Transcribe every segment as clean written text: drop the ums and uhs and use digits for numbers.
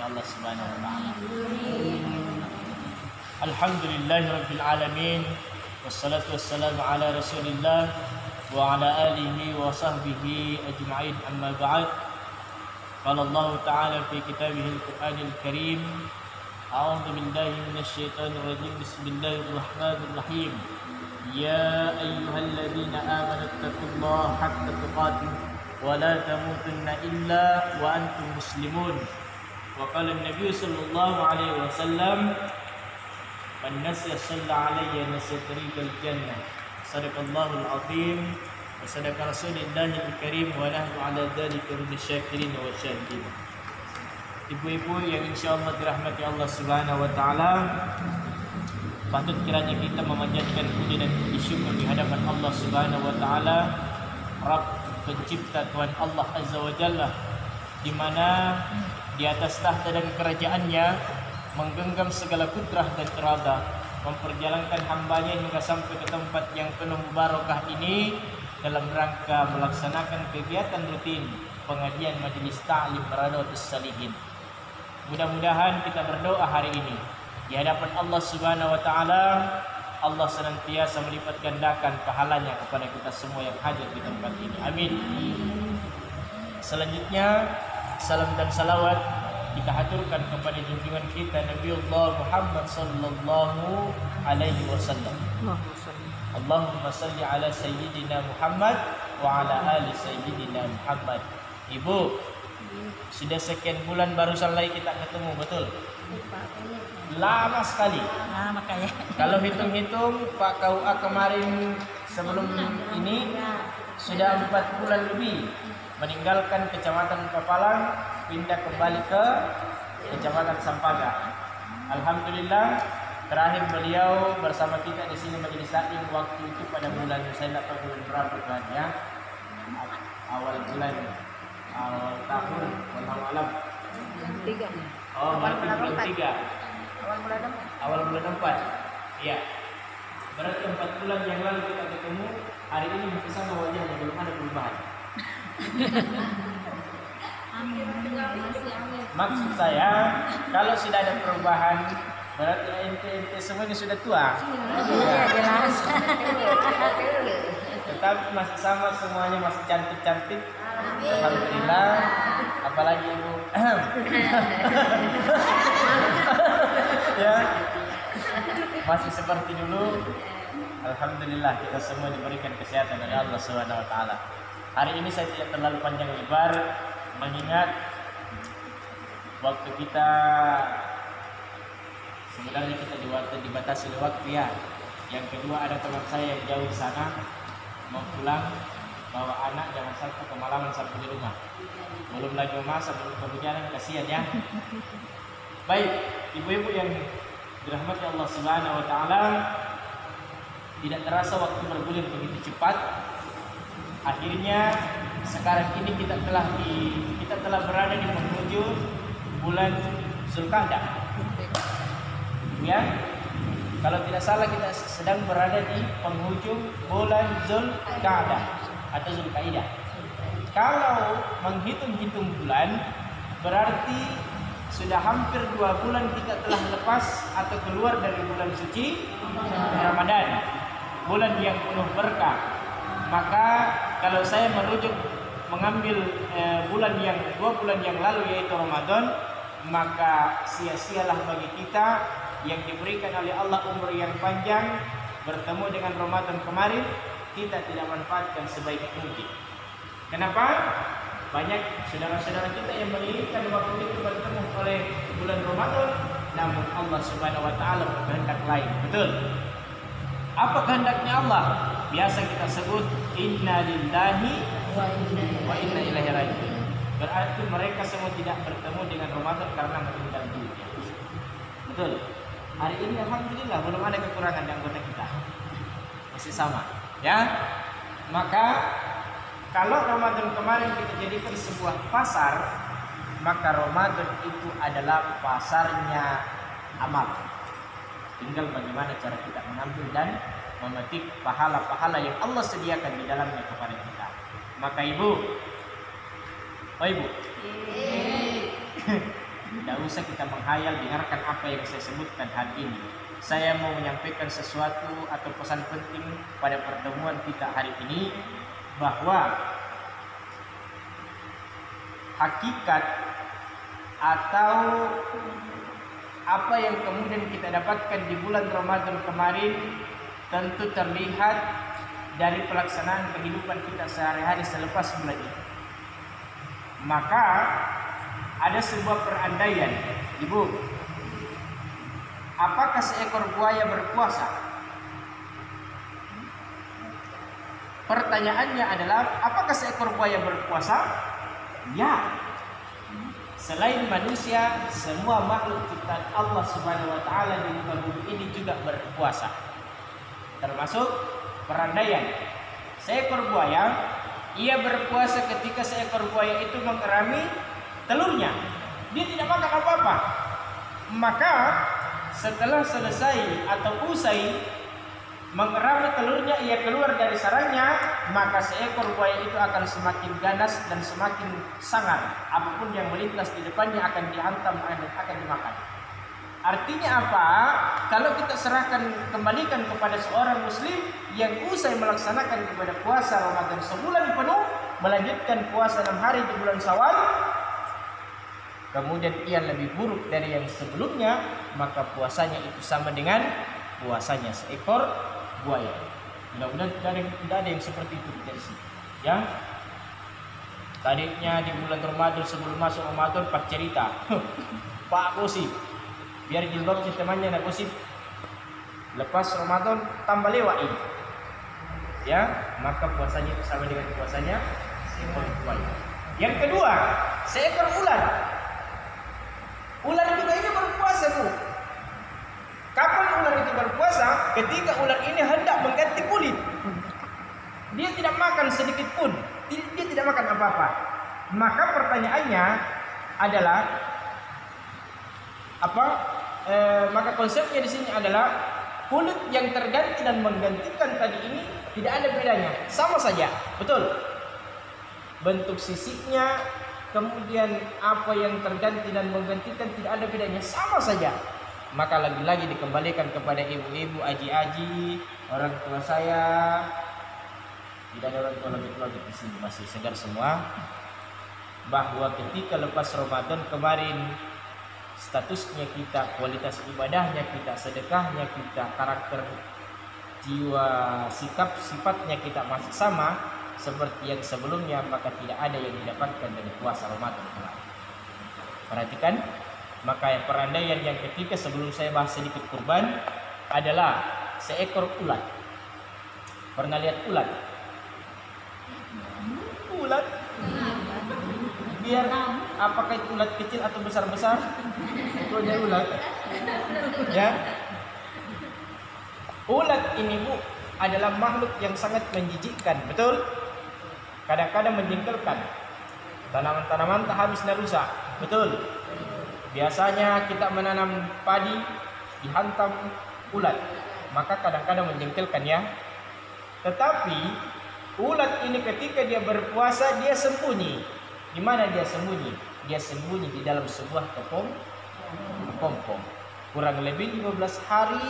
Allah Subhanahu wa taala. Alhamdulillahirabbil alamin wassalatu wassalamu ala Rasulillah wa ala alihi wa sahbihi ajma'in, amma ba'd. Qala Allah ta'ala fi kitabihil Qur'anil Karim, a'udzu billahi minasyaitonir rajim, bismillahir rahmanir rahim. Ya ayyuhalladzina amanu taqullaha haqqa tuqatih wa la tamutunna illa wa antum muslimun. Wa qala an-nabiy sallallahu alaihi wasallam, man nasiya shalla alayya nasiya tariqal jannah. Sadaqallahul azim wa sadaqa rasulillahil karim wa nahnu ala dzalika minasyakirin wa syahidin. Ibu-ibu yang insyaallah dirahmati Allah Subhanahu wa taala, patut kiranya kita memanjatkan puji dan puji syukur di hadapan Allah Subhanahu wa taala, Rabb pencipta Tuhan Allah Azza wa Jalla, di mana di atas tahta dan kerajaannya menggenggam segala kudrah dan irada, memperjalankan hambanya hingga sampai ke tempat yang penuh barakah ini dalam rangka melaksanakan kegiatan rutin pengajian majelis ta'lim Radatus Salihin. Mudah-mudahan kita berdoa hari ini di hadapan Allah Subhanahu wa taala, Allah senantiasa melipat gandakan pahalanya kepada kita semua yang hadir di tempat ini. Amin. Selanjutnya, salam dan salawat kita haturkan kepada junjungan kita Nabiullah Muhammad sallallahu alaihi wasallam. Allahumma salli ala sayyidina Muhammad wa ala ali sayyidina Muhammad. Ibu, sudah sekian bulan baru selesai kita ketemu, betul? Lama sekali. Lama kayak. Kalau hitung-hitung Pak KUA kemarin sebelum ini sudah 4 bulan lebih meninggalkan Kecamatan Papalang, pindah kembali ke Kecamatan Sampaga. Alhamdulillah, terakhir beliau bersama kita di sini majelis taklim waktu itu pada bulan, saya tidak tahu bulan berapa kan ya, awal tahun, wallahu alam. Oh, berarti bulan 3. Awal bulan 4. Iya. Berarti 4 bulan yang lalu kita ketemu, hari ini masih sama wajahnya, belum ada perubahan. Maksud saya, kalau sudah ada perubahan, berarti ente semuanya sudah tua. Iya, jelas. Tetapi masih sama, semuanya masih cantik-cantik. Alhamdulillah. Apalagi ibu. Ya, masih seperti dulu. Alhamdulillah, kita semua diberikan kesehatan dari Allah Subhanahu wa taala. Hari ini saya tidak terlalu panjang lebar, mengingat waktu kita sebenarnya kita dibatasi oleh waktu ya. Yang kedua, ada teman saya yang jauh di sana mau pulang bawa anak, jangan sampai kemalaman sampai di rumah. Belum lagi memasak, belum kehujanan, kasihan ya. Baik, ibu-ibu yang dirahmati Allah Subhanahu wa taala, tidak terasa waktu bergulir begitu cepat. Akhirnya sekarang ini kita telah berada di penghujung bulan Zulqa'dah. Ya. Kalau tidak salah kita sedang berada di penghujung bulan Zulqa'dah atau Zulqaidah. Kalau menghitung-hitung bulan, berarti sudah hampir 2 bulan kita telah lepas atau keluar dari bulan suci Ramadan, bulan yang penuh berkah. Maka kalau saya mengambil 2 bulan yang lalu yaitu Ramadan, maka sia-sialah bagi kita yang diberikan oleh Allah umur yang panjang bertemu dengan Ramadan kemarin, kita tidak manfaatkan sebaik mungkin. Kenapa? Banyak saudara-saudara kita yang menginginkan waktu itu bertemu oleh bulan Ramadan, namun Allah Subhanahu wa taala berkehendak lain. Betul? Apa kehendaknya Allah? Biasa kita sebut inna lillahi wa inna ilaihi raji'un. Berarti mereka semua tidak bertemu dengan Ramadan karena meninggal dunia. Betul? Hari ini alhamdulillah belum ada kekurangan di anggota kita. Masih sama, ya. Maka kalau Ramadan kemarin kita jadikan sebuah pasar, maka Ramadan itu adalah pasarnya amal. Tinggal bagaimana cara kita mengambil dan memetik pahala-pahala yang Allah sediakan di dalamnya kepada kita. Maka ibu, oh ibu, Tidak usah kita menghayal, dengarkan apa yang saya sebutkan hari ini. Saya mau menyampaikan sesuatu atau pesan penting pada pertemuan kita hari ini, bahwa hakikat atau apa yang kemudian kita dapatkan di bulan Ramadan kemarin tentu terlihat dari pelaksanaan kehidupan kita sehari-hari selepas bulan ini. Maka ada sebuah perandaian, Ibu. Apakah seekor buaya berpuasa? Pertanyaannya adalah, apakah seekor buaya berpuasa? Ya. Selain manusia, semua makhluk ciptaan Allah Subhanahu wa taala di muka bumi ini juga berpuasa. Termasuk perandaian. Seekor buaya, ia berpuasa ketika seekor buaya itu mengerami telurnya. Dia tidak makan apa-apa. Maka setelah selesai atau usai mengerami telurnya, ia keluar dari sarangnya, maka seekor buaya itu akan semakin ganas dan semakin sangar. Apapun yang melintas di depannya akan dihantam dan akan dimakan. Artinya apa? Kalau kita kembalikan kepada seorang muslim yang usai melaksanakan ibadah puasa Ramadan sebulan penuh, melanjutkan puasa 6 hari di bulan Syawal, kemudian ia lebih buruk dari yang sebelumnya, maka puasanya itu sama dengan puasanya seekor buaya. Mudah-mudahan tidak ada yang seperti itu di sini. Ya, tadinya di bulan Ramadan sebelum masuk Ramadan Pak cerita, Pak gosip, biar jilbab si temannya nak gosip. Lepas Ramadan tambah lewat ini. Ya, maka puasanya itu sama dengan puasanya seekor buaya. Yang kedua, seekor ular. Ular juga ini berpuasa, Bu. Kapan ular itu berpuasa? Ketika ular ini hendak mengganti kulit. Dia tidak makan sedikit pun. Dia tidak makan apa-apa. Maka pertanyaannya adalah apa? Maka konsepnya di sini adalah kulit yang terganti dan menggantikan tadi ini tidak ada bedanya, sama saja, betul. Bentuk sisiknya, kemudian apa yang terganti dan menggantikan tidak ada bedanya, sama saja. Maka lagi-lagi dikembalikan kepada ibu-ibu, aji-aji, orang tua saya. Tidak ada orang tua lagi di sini, masih segar semua. Bahwa ketika lepas Ramadan kemarin, statusnya kita, kualitas ibadahnya kita, sedekahnya kita, karakter jiwa, sikap, sifatnya kita masih sama seperti yang sebelumnya, maka tidak ada yang didapatkan dari puasa Ramadan kemarin. Perhatikan. Maka yang perandaian yang ketiga sebelum saya bahas sedikit kurban adalah seekor ulat. Pernah lihat ulat? Ulat? Biar apakah itu ulat kecil atau besar-besar? Itu aja ulat. Ya. Ulat ini, Bu, adalah makhluk yang sangat menjijikkan, betul? Kadang-kadang menjengkelkan. Tanaman-tanaman tak habis dan rusak, betul? Biasanya kita menanam padi dihantam ulat, maka kadang-kadang menjengkelkan ya. Tetapi ulat ini ketika dia berpuasa dia sembunyi. Di mana dia sembunyi? Dia sembunyi di dalam sebuah kepompong. Kurang lebih 15 hari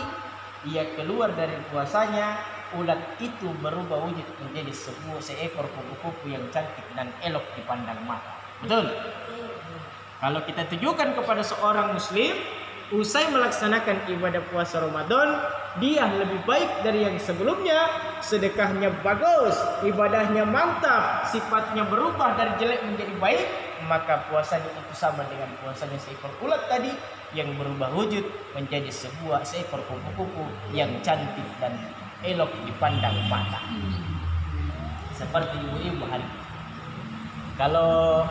ia keluar dari puasanya. Ulat itu berubah wujud menjadi seekor kupu-kupu yang cantik dan elok dipandang mata. Betul? Kalau kita tujukan kepada seorang muslim usai melaksanakan ibadah puasa Ramadan, dia lebih baik dari yang sebelumnya, sedekahnya bagus, ibadahnya mantap, sifatnya berubah dari jelek menjadi baik, maka puasanya itu sama dengan puasanya seekor ulat tadi yang berubah wujud menjadi seekor kupu-kupu yang cantik dan elok dipandang mata. Seperti ibu-ibu hari ini. Kalau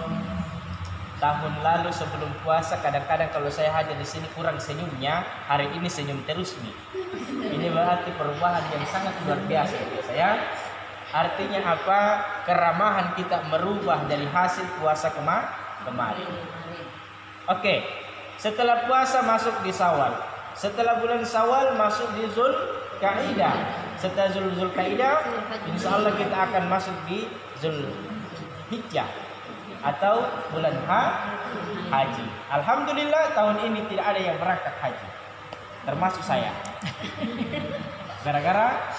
tahun lalu sebelum puasa kadang-kadang kalau saya hadir di sini kurang senyumnya, hari ini senyum terus nih. Ini berarti perubahan yang sangat luar biasa ya saya. Artinya apa? Keramahan kita merubah dari hasil puasa kemarin. Oke. Setelah puasa masuk di Syawal. Setelah bulan Syawal masuk di Zulkaidah. Setelah Zulkaidah, insya Allah kita akan masuk di Zulhijjah atau bulan haji. Alhamdulillah tahun ini tidak ada yang berangkat haji, termasuk saya. Gara-gara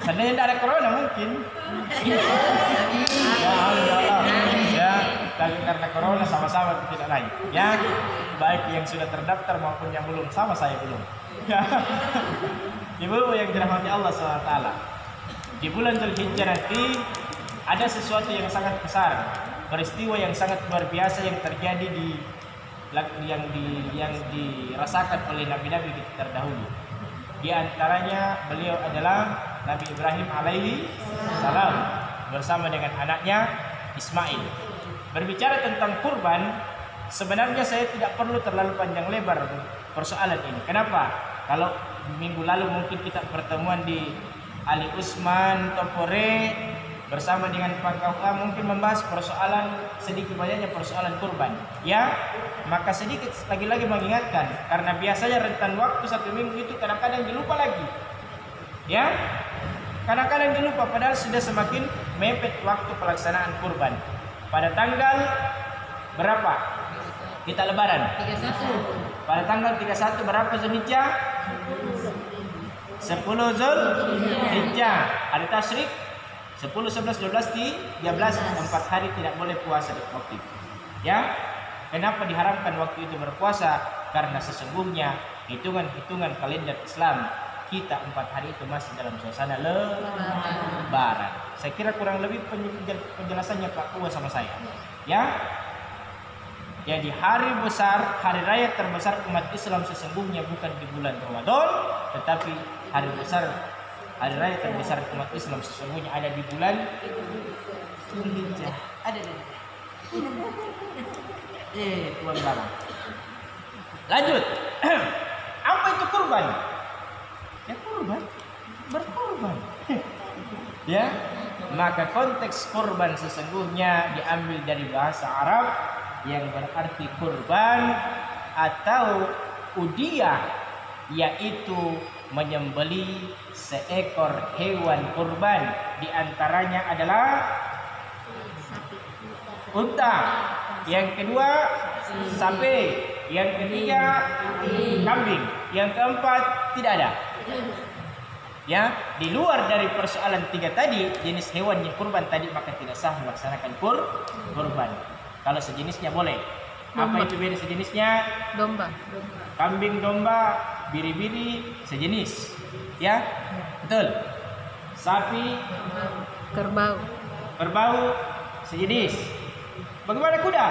seandainya tidak ada corona mungkin. Ya alhamdulillah. Ya, tapi karena corona sama-sama tidak naik. Ya, baik yang sudah terdaftar maupun yang belum, sama saya belum. Ya. Ibu yang dirahmati Allah SWT, di bulan Dzulhijjah nanti ada sesuatu yang sangat besar, peristiwa yang sangat luar biasa yang terjadi yang dirasakan oleh nabi-nabi terdahulu. Di antaranya beliau adalah Nabi Ibrahim alaihi salam bersama dengan anaknya Ismail. Berbicara tentang kurban, sebenarnya saya tidak perlu terlalu panjang lebar persoalan ini. Kenapa? Kalau minggu lalu mungkin kita pertemuan di Ali Usman Topore bersama dengan Pak KUA mungkin membahas persoalan sedikit banyaknya persoalan kurban. Ya, maka sedikit lagi-lagi mengingatkan karena biasanya rentan waktu 1 minggu itu kadang-kadang dilupa lagi. Ya, kadang-kadang dilupa padahal sudah semakin mepet waktu pelaksanaan kurban. Pada tanggal berapa kita lebaran? 31. Pada tanggal 31 berapa Zulhijjah? 10 Zulhijjah. Hari tasyrik 10, 11, 12, 13, 4 hari tidak boleh puasa di waktu itu. Ya, kenapa diharamkan waktu itu berpuasa? Karena sesungguhnya hitungan-hitungan kalender Islam kita 4 hari itu masih dalam suasana lebaran. Saya kira kurang lebih penjelasannya Pak Kuwa sama saya. Ya, jadi hari besar, hari raya terbesar umat Islam sesungguhnya bukan di bulan Ramadan, tetapi hari besar, hari raya terbesar umat Islam sesungguhnya ada di bulan Dzulhijjah. Ada. Tuan barang. Lanjut. Apa itu kurban? Ya kurban, berkurban. Ya, maka konteks kurban sesungguhnya diambil dari bahasa Arab yang berarti kurban atau udiyah, yaitu menyembelih seekor hewan kurban. Di antaranya adalah unta, yang kedua sapi, yang ketiga kambing, yang keempat tidak ada. Ya, di luar dari persoalan 3 tadi jenis hewan yang kurban tadi maka tidak sah melaksanakan kurban. Kalau sejenisnya boleh. Domba. Apa itu beda sejenisnya? Domba. Kambing, domba, biri-biri sejenis. Ya, betul. Sapi, Kerbau. kerbau sejenis. Bagaimana kuda?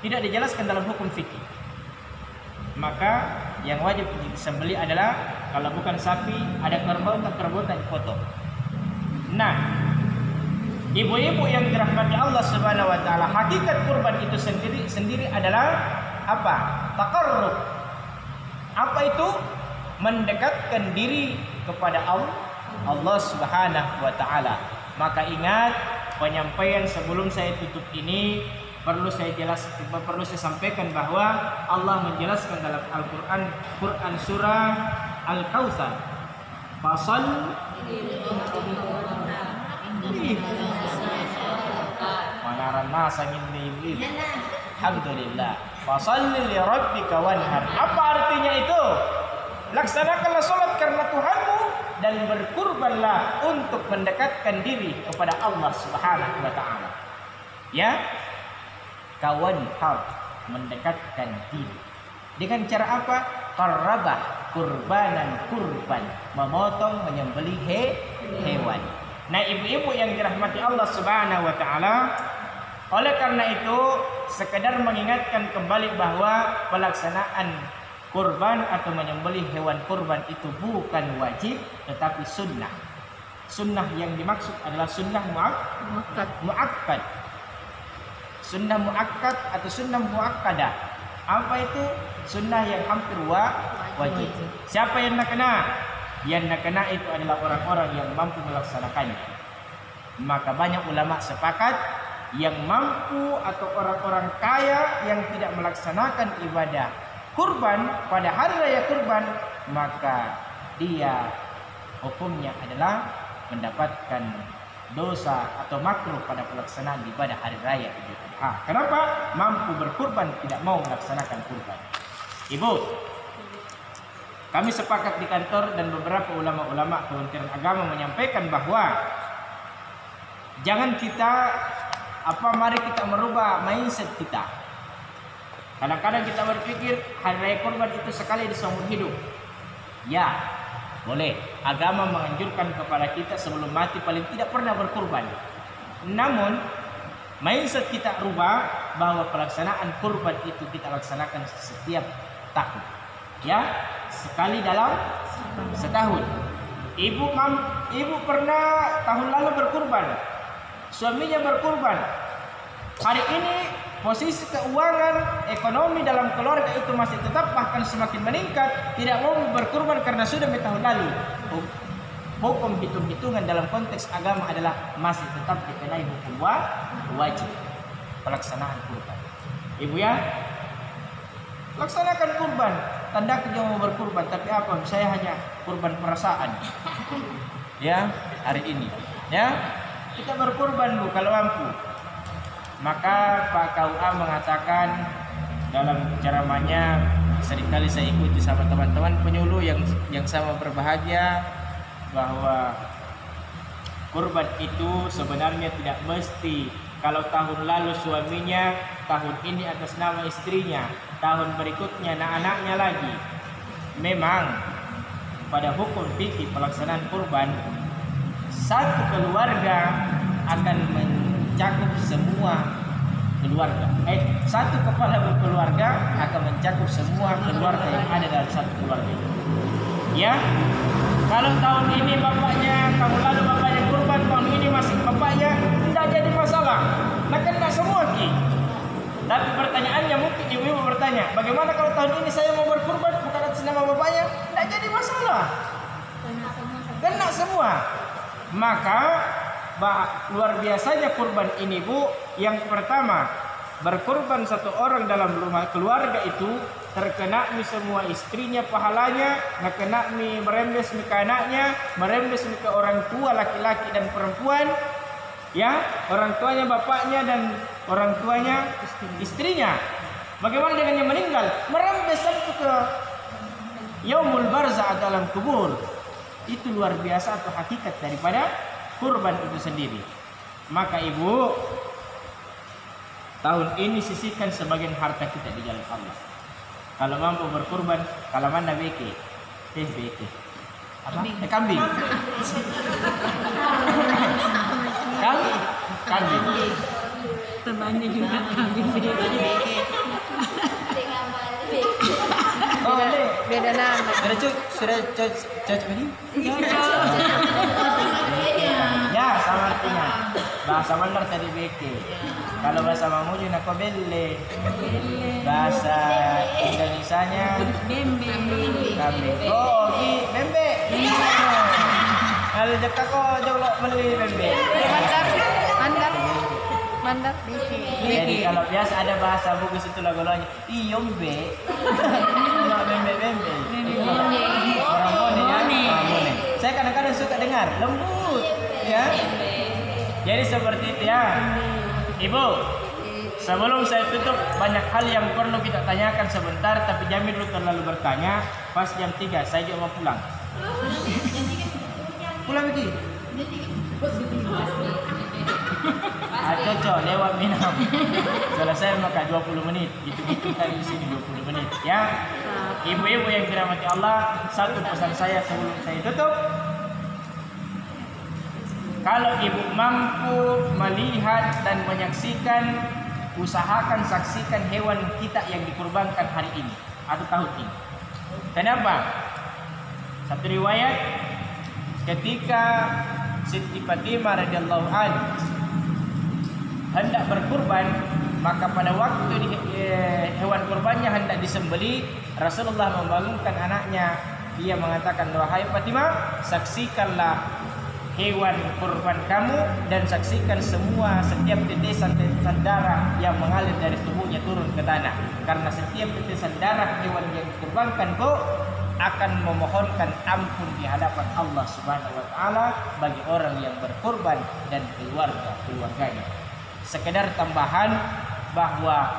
Tidak dijelaskan dalam hukum fikih. Maka yang wajib disembelih adalah kalau bukan sapi, ada kerbau, tak dipotong. Nah, ibu-ibu yang dirahmati Allah Subhanahu wa taala, hakikat kurban itu sendiri adalah apa? Taqarrub. Apa itu? Mendekatkan diri kepada Allah Subhanahu wa taala. Maka ingat, penyampaian sebelum saya tutup ini perlu saya sampaikan bahwa Allah menjelaskan dalam Quran surah Al-Kautsar, fasal manaran masa ini. Alhamdulillah. Fashalli li rabbika wanhar. Apa artinya itu? Laksanakanlah salat karena Tuhanmu dan berkurbanlah untuk mendekatkan diri kepada Allah Subhanahu wa taala. Ya. Kawanhar, mendekatkan diri. Dengan cara apa? Qarrabah, kurbanan, kurban, memotong, menyembelih hewan. Nah, ibu-ibu yang dirahmati Allah Subhanahu wa taala, oleh karena itu sekedar mengingatkan kembali bahwa pelaksanaan kurban atau menyembelih hewan kurban itu bukan wajib tetapi sunnah. Sunnah yang dimaksud adalah sunnah muakkad. Sunnah muakkad atau sunnah muakkadah. Apa itu? Sunnah yang hampir wajib. Siapa yang nak kena? Yang nak kena itu adalah orang-orang yang mampu melaksanakannya. Maka banyak ulama sepakat yang mampu atau orang-orang kaya yang tidak melaksanakan ibadah kurban pada hari raya kurban, maka dia hukumnya adalah mendapatkan dosa atau makruh pada pelaksanaan ibadah hari raya Idul Adha. Kenapa? Mampu berkurban tidak mau melaksanakan kurban. Ibu, kami sepakat di kantor dan beberapa ulama-ulama Kementerian Agama menyampaikan bahwa jangan kita mari kita merubah mindset kita. Kadang-kadang kita berpikir hari raya kurban itu sekali di seumur hidup. Ya, boleh. Agama menganjurkan kepada kita sebelum mati paling tidak pernah berkurban. Namun mindset kita rubah bahwa pelaksanaan kurban itu kita laksanakan setiap tahun. Ya, sekali dalam setahun. Ibu pernah tahun lalu berkurban. Suaminya berkurban. Hari ini posisi keuangan ekonomi dalam keluarga itu masih tetap bahkan semakin meningkat, tidak mau berkurban karena sudah tahun lalu. Hukum hitung-hitungan dalam konteks agama adalah masih tetap dikenai hukum wajib pelaksanaan kurban. Ibu ya, laksanakan kurban. Tanda dia mau berkurban, tapi apa? Saya hanya kurban perasaan. Ya, hari ini. Ya, kita berkurban Bu kalau mampu. Maka Pak KUA mengatakan dalam ceramahnya, seringkali saya ikuti sama teman-teman penyuluh yang sama berbahagia, bahwa kurban itu sebenarnya tidak mesti kalau tahun lalu suaminya, tahun ini atas nama istrinya, tahun berikutnya anak-anaknya lagi. Memang pada hukum fikih pelaksanaan kurban, satu keluarga akan mencakup semua keluarga. Satu kepala berkeluarga akan mencakup semua keluarga yang ada dalam satu keluarga. Ya, kalau tahun ini bapaknya, tahun lalu bapaknya kurban, tahun ini masih bapaknya, tidak jadi masalah. Nah, kena semua ki. Tapi pertanyaannya mungkin ibu-ibu bertanya, bagaimana kalau tahun ini saya mau berkurban bukan atas nama bapaknya? Tidak jadi masalah. Kena semua. Maka luar biasanya kurban ini Bu. Yang pertama, berkurban satu orang dalam rumah keluarga itu terkena semua istrinya pahalanya, kena merembes ke anaknya, merembes ke orang tua laki-laki dan perempuan, ya, orang tuanya bapaknya dan orang tuanya istrinya. Bagaimana dengan yang meninggal? Merembes sampai ke yaumul barzah dalam kubur. Itu luar biasa atau hakikat daripada kurban itu sendiri. Maka ibu, tahun ini sisihkan sebagian harta kita di jalan Allah. Kalau mampu berkurban, kalau mana beke, beke, apa? Kambing. Kambing. Temannya juga kambing beke. Oh, Beda nama. Sudah cocok ini? Ya, sama artinya. Bahasa benar tadi beke. Kalau bahasa Mamuju nak belle. Bahasa Indonesianya Bembe. kambing. Oh, bembe. Kalau dekat kok jauh beli bembe. Mandar. Jadi kalau biasa ada bahasa Bugis itu lagu-lagunya iyombe. Enggak bembe. Orang Bone ya. Bone. Saya kadang-kadang suka dengar lembut ya. Jadi seperti itu ya. Ibu, sebelum saya tutup banyak hal yang perlu kita tanyakan sebentar, tapi Jamil dulu terlalu bertanya. Pas jam 3 saya juga mau pulang. Pulang lagi. Cocok lewat minum. Selesai maka 20 menit. Gitu-gitu tadi di sini 20 menit ya. Ibu-ibu yang dirahmati Allah, satu pesan saya sebelum saya tutup. Kalau ibu mampu melihat dan menyaksikan, usahakan saksikan hewan kita yang dikurbankan hari ini atau tahun ini. Kenapa? Satu riwayat ketika Siti Fatimah radhiyallahu anha hendak berkurban, maka pada waktu hewan kurbannya hendak disembeli, Rasulullah membangunkan anaknya. Dia mengatakan, wahai Fatimah, saksikanlah hewan kurban kamu dan saksikan setiap tetesan darah yang mengalir dari tubuhnya turun ke tanah. Karena setiap tetesan darah hewan yang dikurbankan kok akan memohonkan ampun di hadapan Allah Subhanahu wa taala bagi orang yang berkorban dan keluarganya. Sekedar tambahan bahwa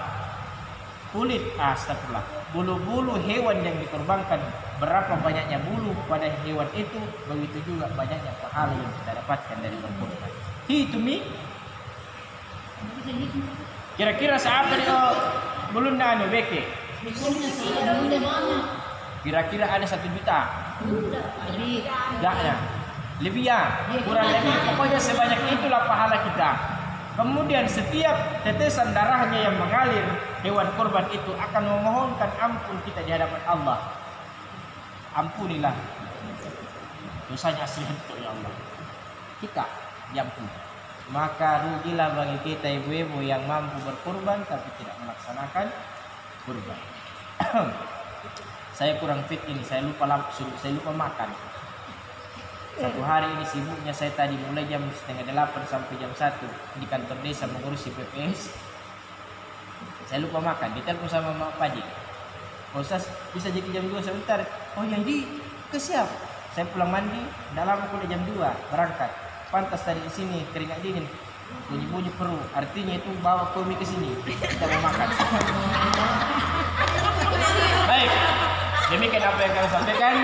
bulu-bulu hewan yang dikorbankan, berapa banyaknya bulu pada hewan itu, begitu juga banyaknya pahala yang kita dapatkan dari berkorban. Hitumi kira-kira siapa nih belum anu beke? Kira-kira ada 1 juta. Lebih ya, kurang lebih. Pokoknya sebanyak itulah pahala kita. Kemudian setiap tetesan darahnya yang mengalir, hewan kurban itu akan memohonkan ampun kita di hadapan Allah. Ampunilah dosanya asli itu ya Allah. Kita diampuni. Maka rugilah bagi kita ibu-ibu yang mampu berkurban tapi tidak melaksanakan kurban. Saya kurang fit ini, saya lupa makan. Satu hari ini sibuknya saya tadi mulai jam 7:30 sampai jam 1 di kantor desa mengurusi PPS. Saya lupa makan, ditelepon sama Mak Paji. Ustaz bisa jadi jam 2 sebentar. Oh ya jadi kesiap. Saya pulang mandi, dalam aku udah jam 2 berangkat. Pantas tadi di sini keringat dingin. Bunyi-bunyi perut, artinya itu bawa kami ke sini. Kita mau makan. Baik. Demikian apa yang kami sampaikan.